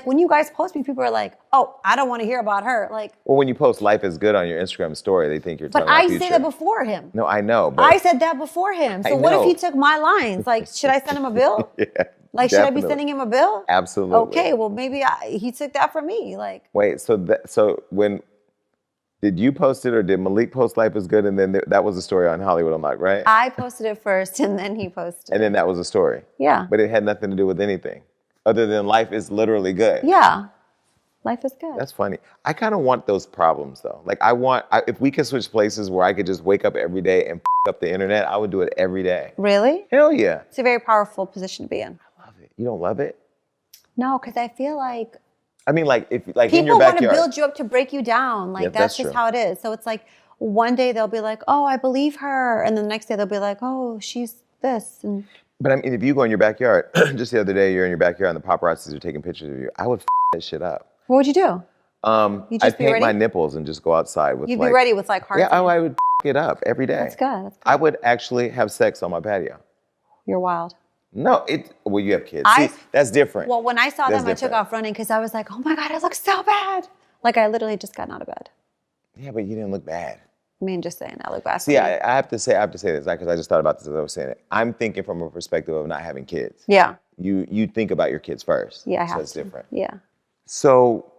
when you guys post me, people are like, "Oh, I don't want to hear about her." Like, well, when you post "Life is good" on your Instagram story, they think you're talking about future. But I say that before him. No, I know. But I said that before him. So what if he took my lines? Like, should I send him a bill? Yeah. Like, definitely. Should I be sending him a bill? Absolutely. Okay. Well, maybe he took that from me. Like, wait. So when did you post it, or did Malik post "Life is good" and then that was a story on Hollywood Unlocked, right? I posted it first, and then he posted. And then that was a story. Yeah. But it had nothing to do with anything. Other than life is literally good. Yeah. Life is good. That's funny. I kind of want those problems though. Like if we could switch places where I could just wake up every day and up the internet, I would do it every day. Really? Hell yeah. It's a very powerful position to be in. I love it. You don't love it? No, because I feel like I mean, like if like people in your backyard. want to build you up to break you down. Like that's just true. how it is. So it's like one day they'll be like, "Oh, I believe her," and then the next day they'll be like, "Oh, she's this." And but I mean, if you go in your backyard, just the other day, you're in your backyard and the paparazzis are taking pictures of you, I would that shit up. what would you do? I'd paint my nipples and just go outside with You'd be ready with like hearts. Yeah, I would it up every day. That's good. That's good. I would actually have sex on my patio. You're wild. No, well, you have kids. See, that's different. Well, when I saw them, I took different. off running because I was like, "Oh my God, I look so bad." Like I literally just gotten out of bed. Yeah, but you didn't look bad. I mean, just saying, I look bad. See, I have to say this because I just thought about this as I was saying it. I'm thinking from a perspective of not having kids. Yeah. You think about your kids first. Yeah, I have So it's to. different. Yeah. So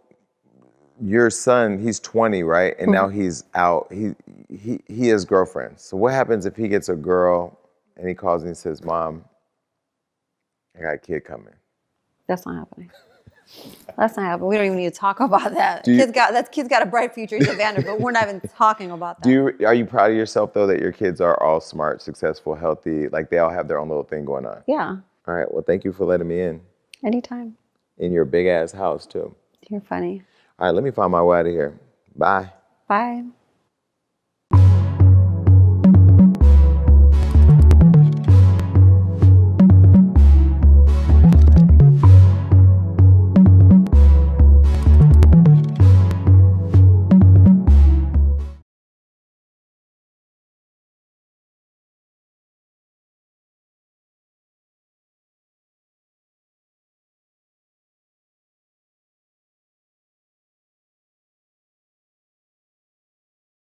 your son, he's 20, right? And now he's out. He has girlfriends. So what happens if he gets a girl and he calls and he says, "Mom, I got a kid coming"? That's not happening. That's not happening. We don't even need to talk about that. Kid's got a bright future. He's a Vanderbilt, but we're not even talking about that. Are you proud of yourself though that your kids are all smart, successful, healthy, like they all have their own little thing going on? Yeah. All right. Well, thank you for letting me in. Anytime. In your big ass house too. You're funny. All right. Let me find my way out of here. Bye. Bye.